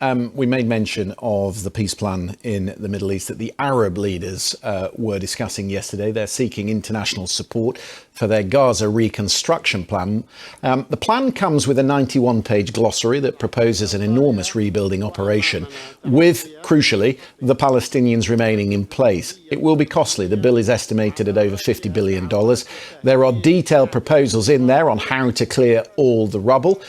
We made mention of the peace plan in the Middle East that the Arab leaders were discussing yesterday. They're seeking international support for their Gaza reconstruction plan. The plan comes with a 91-page glossary that proposes an enormous rebuilding operation with, crucially, the Palestinians remaining in place. It will be costly. The bill is estimated at over $50 billion. There are detailed proposals in there on how to clear all the rubble.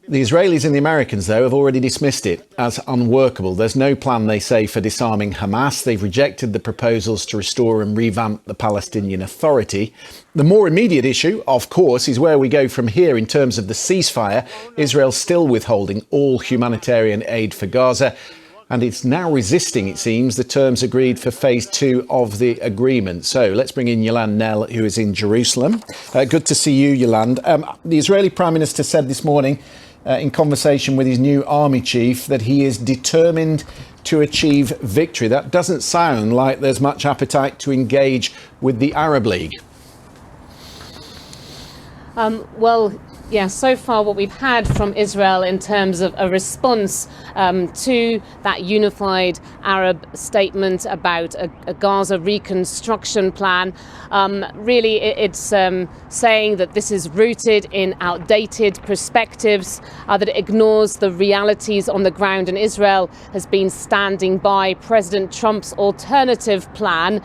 The Israelis and the Americans, though, have already dismissed it as unworkable. There's no plan, they say, for disarming Hamas. They've rejected the proposals to restore and revamp the Palestinian Authority. The more immediate issue, of course, is where we go from here in terms of the ceasefire. Israel's still withholding all humanitarian aid for Gaza, and it's now resisting, it seems, the terms agreed for phase 2 of the agreement. So let's bring in Yolande Nell, who is in Jerusalem. Good to see you, Yolande. The Israeli Prime Minister said this morning, in conversation with his new army chief, that he is determined to achieve victory. That doesn't sound like there's much appetite to engage with the Arab League. So far what we've had from Israel in terms of a response to that unified Arab statement about a Gaza reconstruction plan, it's saying that this is rooted in outdated perspectives, that it ignores the realities on the ground, and Israel has been standing by President Trump's alternative plan,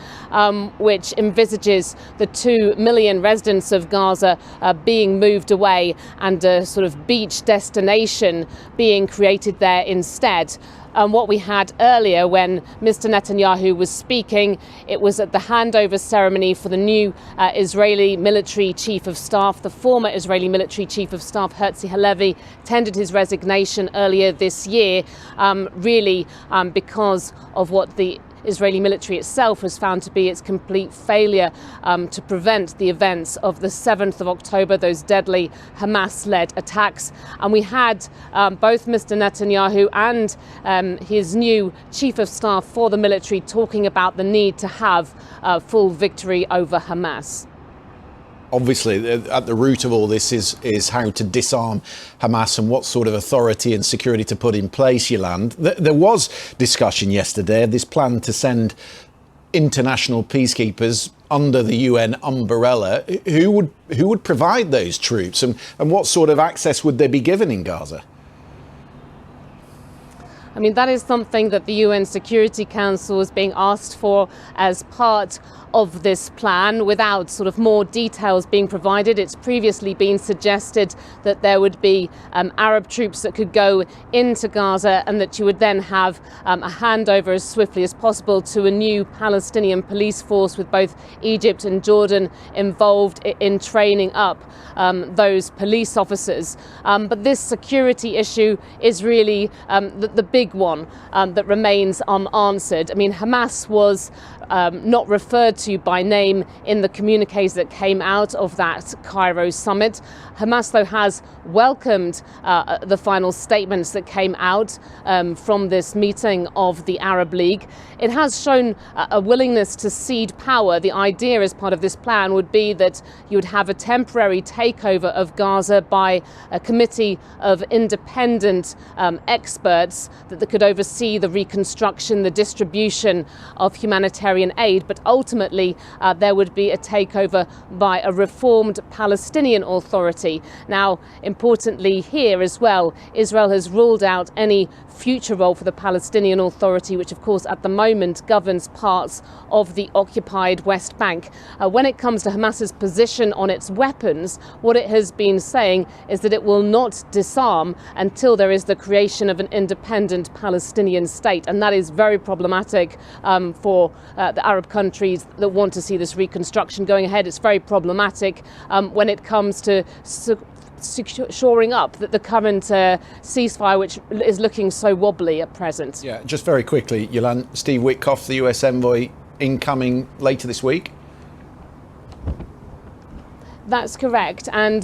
which envisages the 2 million residents of Gaza being moved away and a sort of beach destination being created there instead. What we had earlier when Mr. Netanyahu was speaking, it was at the handover ceremony for the new Israeli military chief of staff. The former Israeli military chief of staff, Herzi Halevi, tendered his resignation earlier this year, because of what the Israeli military itself has found to be its complete failure to prevent the events of the 7th of October, those deadly Hamas-led attacks. And we had both Mr. Netanyahu and his new chief of staff for the military talking about the need to have full victory over Hamas. Obviously, at the root of all this is how to disarm Hamas and what sort of authority and security to put in place, Yolande. There was discussion yesterday of this plan to send international peacekeepers under the UN umbrella. Who would provide those troops, and what sort of access would they be given in Gaza? I mean, that is something that the UN Security Council is being asked for as part of this plan, without sort of more details being provided. It's previously been suggested that there would be Arab troops that could go into Gaza, and that you would then have a handover as swiftly as possible to a new Palestinian police force, with both Egypt and Jordan involved in training up those police officers. But this security issue is really the big one that remains unanswered. I mean, Hamas was not referred to by name in the communiques that came out of that Cairo summit. Hamas, though, has welcomed the final statements that came out from this meeting of the Arab League. It has shown a willingness to cede power. The idea as part of this plan would be that you would have a temporary takeover of Gaza by a committee of independent experts that could oversee the reconstruction, the distribution of humanitarian aid, but ultimately there would be a takeover by a reformed Palestinian Authority. Now, importantly here as well, Israel has ruled out any future role for the Palestinian Authority, which of course at the moment governs parts of the occupied West Bank. When it comes to Hamas's position on its weapons, what it has been saying is that it will not disarm until there is the creation of an independent Palestinian state, and that is very problematic for the Arab countries that want to see this reconstruction going ahead. It's very problematic when it comes to shoring up the current ceasefire, which is looking so wobbly at present. Yeah, just very quickly, Yolande, Steve Witkoff, the US envoy, incoming later this week? That's correct. And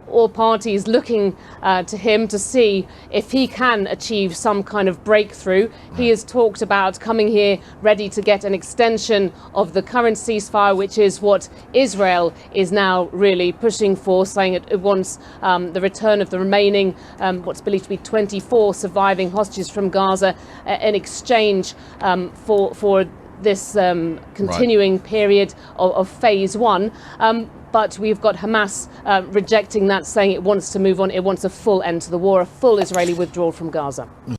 all parties looking to him to see if he can achieve some kind of breakthrough. He has talked about coming here ready to get an extension of the current ceasefire, which is what Israel is now really pushing for, saying it wants the return of the remaining, what's believed to be 24 surviving hostages from Gaza in exchange for this continuing period of phase one. But we've got Hamas rejecting that, saying it wants to move on. It wants a full end to the war, a full Israeli withdrawal from Gaza.